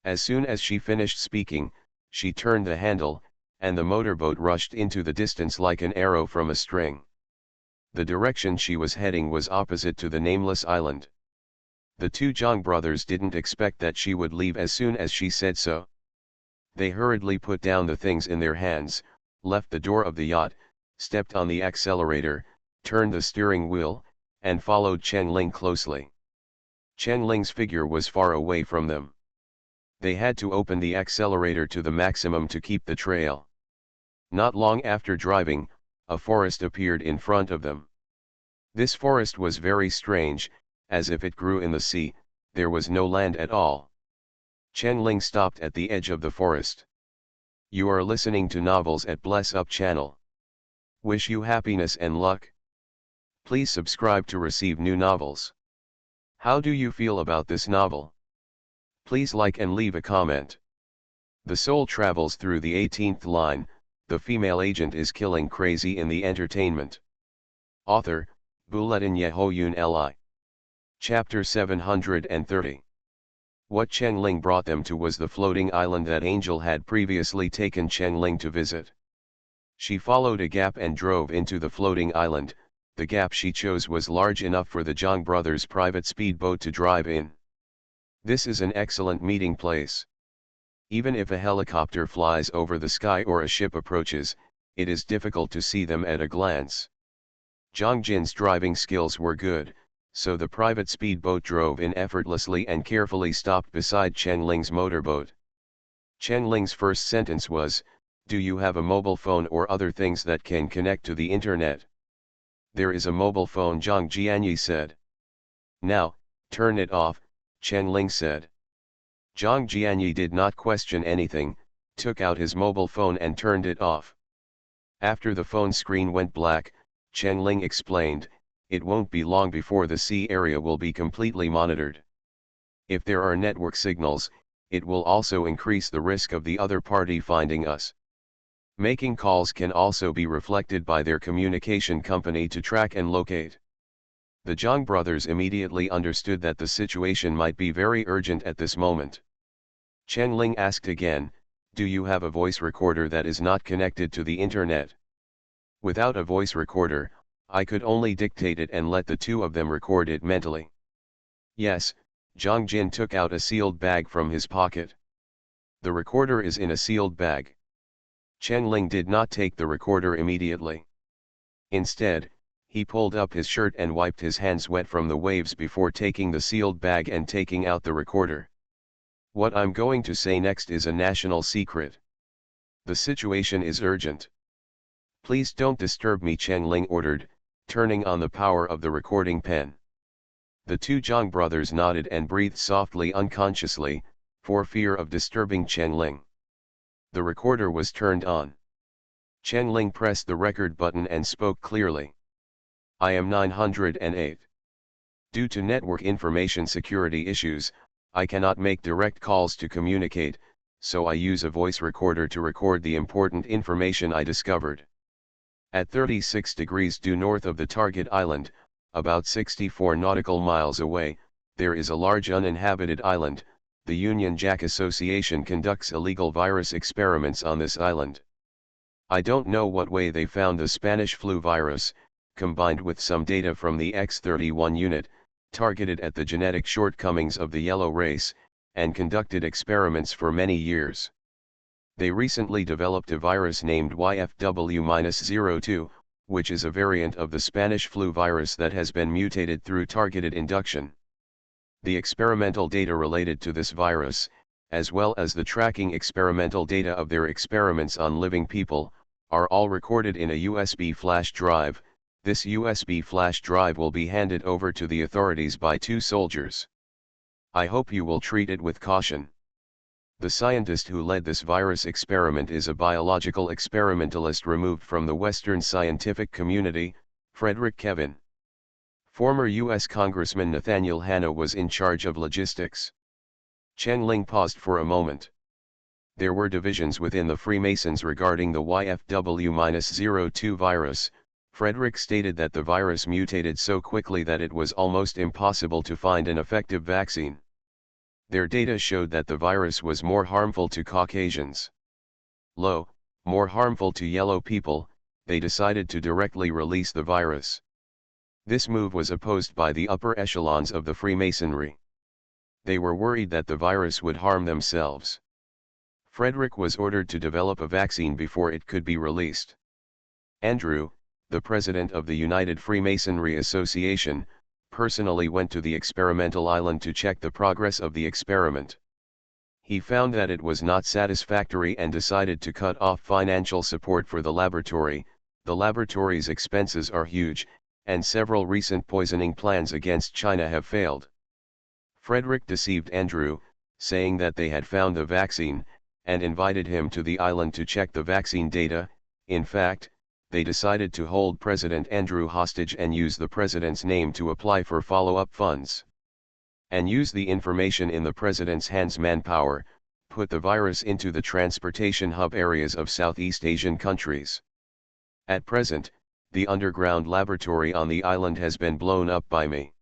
As soon as she finished speaking, she turned the handle, and the motorboat rushed into the distance like an arrow from a string. The direction she was heading was opposite to the nameless island. The two Zhang brothers didn't expect that she would leave as soon as she said so. They hurriedly put down the things in their hands, left the door of the yacht, stepped on the accelerator, turned the steering wheel, and followed Chen Ling closely. Chen Ling's figure was far away from them. They had to open the accelerator to the maximum to keep the trail. Not long after driving, a forest appeared in front of them. This forest was very strange, as if it grew in the sea. There was no land at all. Chen Ling stopped at the edge of the forest. You are listening to Novels at Bless Up channel. Wish you happiness and luck. Please subscribe to receive new novels. How do you feel about this novel? Please like and leave a comment. The soul travels through the 18th line, the female agent is killing crazy in the entertainment. Author, Bulletin Yehoyun Li. Chapter 730. What Chen Ling brought them to was the floating island that Angel had previously taken Chen Ling to visit. She followed a gap and drove into the floating island. The gap she chose was large enough for the Zhang brothers' private speedboat to drive in. This is an excellent meeting place. Even if a helicopter flies over the sky or a ship approaches, it is difficult to see them at a glance. Zhang Jin's driving skills were good, so the private speedboat drove in effortlessly and carefully stopped beside Chen Ling's motorboat. Chen Ling's first sentence was, "Do you have a mobile phone or other things that can connect to the internet?" "There is a mobile phone," Zhang Jianyi said. "Now, turn it off," Chen Ling said. Zhang Jianyi did not question anything, took out his mobile phone and turned it off. After the phone screen went black, Chen Ling explained, "It won't be long before the sea area will be completely monitored. If there are network signals, it will also increase the risk of the other party finding us. Making calls can also be reflected by their communication company to track and locate." The Zhang brothers immediately understood that the situation might be very urgent at this moment. Chen Ling asked again, "Do you have a voice recorder that is not connected to the internet?" "Without a voice recorder, I could only dictate it and let the two of them record it mentally." "Yes." Zhang Jin took out a sealed bag from his pocket. "The recorder is in a sealed bag." Chen Ling did not take the recorder immediately. Instead, he pulled up his shirt and wiped his hands wet from the waves before taking the sealed bag and taking out the recorder. "What I'm going to say next is a national secret. The situation is urgent. Please don't disturb me," Chen Ling ordered, turning on the power of the recording pen. The two Zhang brothers nodded and breathed softly unconsciously, for fear of disturbing Chen Ling. The recorder was turned on. Chen Ling pressed the record button and spoke clearly. "I am 908. Due to network information security issues, I cannot make direct calls to communicate, so I use a voice recorder to record the important information I discovered. At 36 degrees due north of the target island, about 64 nautical miles away, there is a large uninhabited island. The Union Jack Association conducts illegal virus experiments on this island. I don't know what way they found the Spanish flu virus, combined with some data from the X-31 unit, targeted at the genetic shortcomings of the yellow race, and conducted experiments for many years. They recently developed a virus named YFW-02, which is a variant of the Spanish flu virus that has been mutated through targeted induction. The experimental data related to this virus, as well as the tracking experimental data of their experiments on living people, are all recorded in a USB flash drive. This USB flash drive will be handed over to the authorities by two soldiers. I hope you will treat it with caution. The scientist who led this virus experiment is a biological experimentalist removed from the Western scientific community, Frederick Kevin. Former U.S. Congressman Nathaniel Hanna was in charge of logistics. Chen Ling paused for a moment. There were divisions within the Freemasons regarding the YFW-02 virus. Frederick stated that the virus mutated so quickly that it was almost impossible to find an effective vaccine. Their data showed that the virus was more harmful to Caucasians. More harmful to yellow people. They decided to directly release the virus. This move was opposed by the upper echelons of the Freemasonry. They were worried that the virus would harm themselves. Frederick was ordered to develop a vaccine before it could be released. Andrew, the president of the United Freemasonry Association, personally went to the experimental island to check the progress of the experiment. He found that it was not satisfactory and decided to cut off financial support for the laboratory. The laboratory's expenses are huge, and several recent poisoning plans against China have failed. Frederick deceived Andrew, saying that they had found the vaccine, and invited him to the island to check the vaccine data. In fact, they decided to hold President Andrew hostage and use the president's name to apply for follow-up funds. And use the information in the president's hands manpower, put the virus into the transportation hub areas of Southeast Asian countries. At present, the underground laboratory on the island has been blown up by me.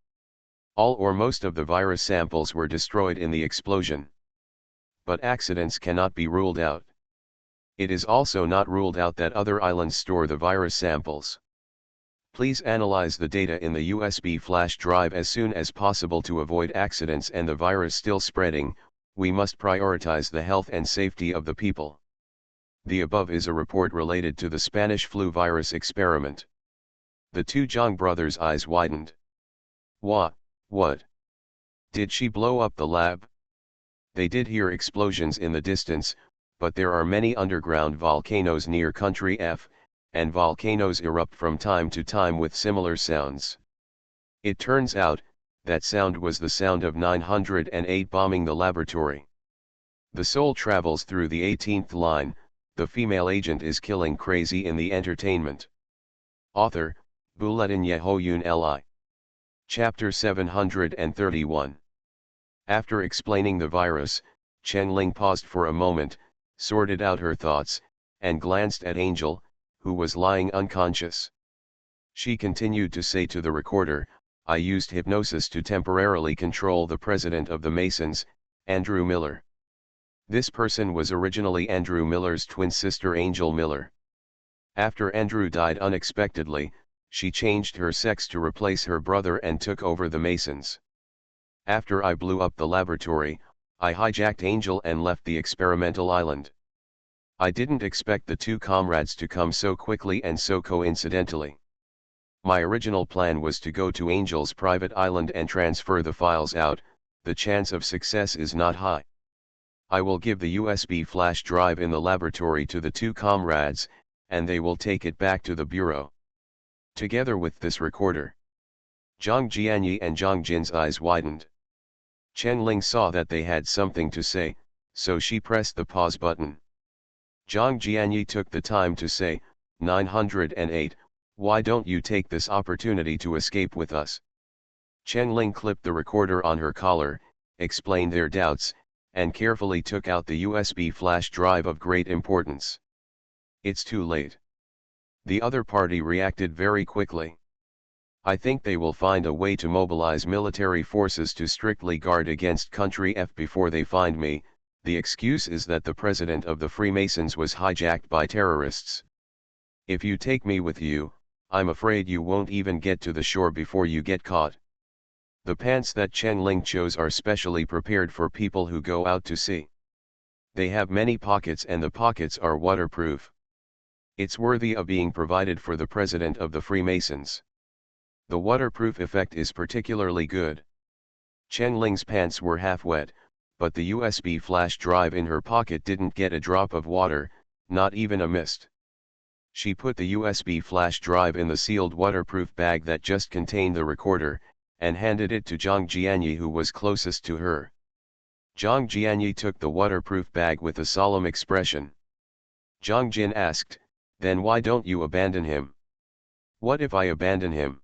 All or most of the virus samples were destroyed in the explosion. But accidents cannot be ruled out. It is also not ruled out that other islands store the virus samples. Please analyze the data in the USB flash drive as soon as possible to avoid accidents and the virus still spreading. We must prioritize the health and safety of the people. The above is a report related to the Spanish flu virus experiment. The two Zhang brothers' eyes widened. What? Did she blow up the lab? They did hear explosions in the distance, but there are many underground volcanoes near Country F, and volcanoes erupt from time to time with similar sounds. It turns out, that sound was the sound of 908 bombing the laboratory. The soul travels through the 18th line, the female agent is killing crazy in the entertainment. Author, Bulletin Yehoyun Li. Chapter 731. After explaining the virus, Chen Ling paused for a moment, sorted out her thoughts, and glanced at Angel, who was lying unconscious. She continued to say to the recorder, I used hypnosis to temporarily control the president of the Masons, Andrew Miller. This person was originally Andrew Miller's twin sister Angel Miller. After Andrew died unexpectedly, she changed her sex to replace her brother and took over the Masons. After I blew up the laboratory, I hijacked Angel and left the experimental island. I didn't expect the two comrades to come so quickly and so coincidentally. My original plan was to go to Angel's private island and transfer the files out. The chance of success is not high. I will give the USB flash drive in the laboratory to the two comrades, and they will take it back to the bureau. Together with this recorder. Zhang Jianyi and Zhang Jin's eyes widened. Chen Ling saw that they had something to say, so she pressed the pause button. Zhang Jianyi took the time to say, 908, why don't you take this opportunity to escape with us? Chen Ling clipped the recorder on her collar, explained their doubts, and carefully took out the USB flash drive of great importance. It's too late. The other party reacted very quickly. I think they will find a way to mobilize military forces to strictly guard against Country F before they find me. The excuse is that the president of the Freemasons was hijacked by terrorists. If you take me with you, I'm afraid you won't even get to the shore before you get caught. The pants that Chen Ling chose are specially prepared for people who go out to sea. They have many pockets and the pockets are waterproof. It's worthy of being provided for the president of the Freemasons. The waterproof effect is particularly good. Chen Ling's pants were half wet, but the USB flash drive in her pocket didn't get a drop of water, not even a mist. She put the USB flash drive in the sealed waterproof bag that just contained the recorder, and handed it to Zhang Jianyi, who was closest to her. Zhang Jianyi took the waterproof bag with a solemn expression. Zhang Jin asked, then why don't you abandon him? What if I abandon him?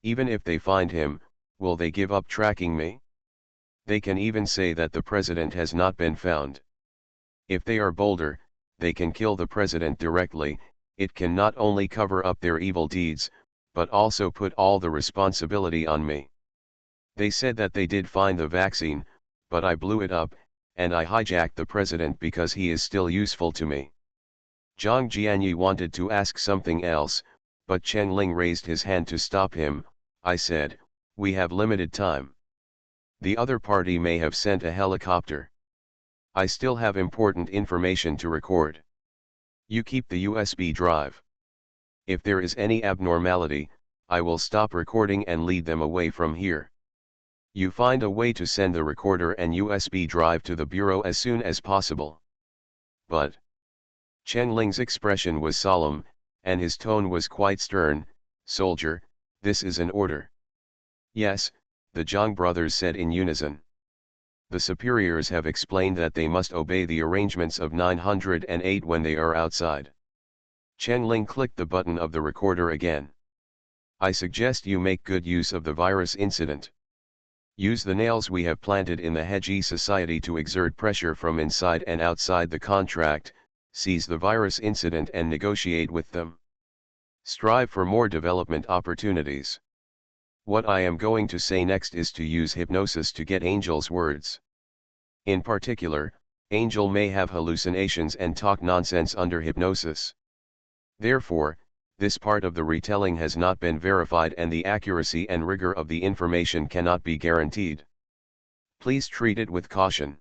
Even if they find him, will they give up tracking me? They can even say that the president has not been found. If they are bolder, they can kill the president directly. It can not only cover up their evil deeds, but also put all the responsibility on me. They said that they did find the vaccine, but I blew it up, and I hijacked the president because he is still useful to me. Zhang Jianyi wanted to ask something else, but Chen Ling raised his hand to stop him. I said, we have limited time. The other party may have sent a helicopter. I still have important information to record. You keep the USB drive. If there is any abnormality, I will stop recording and lead them away from here. You find a way to send the recorder and USB drive to the bureau as soon as possible. But Chen Ling's expression was solemn, and his tone was quite stern. Soldier, this is an order. Yes, the Zhang brothers said in unison. The superiors have explained that they must obey the arrangements of 908 when they are outside. Chen Ling clicked the button of the recorder again. I suggest you make good use of the virus incident. Use the nails we have planted in the Heji society to exert pressure from inside and outside the contract, seize the virus incident and negotiate with them. Strive for more development opportunities. What I am going to say next is to use hypnosis to get Angel's words. In particular, Angel may have hallucinations and talk nonsense under hypnosis. Therefore, this part of the retelling has not been verified and the accuracy and rigor of the information cannot be guaranteed. Please treat it with caution.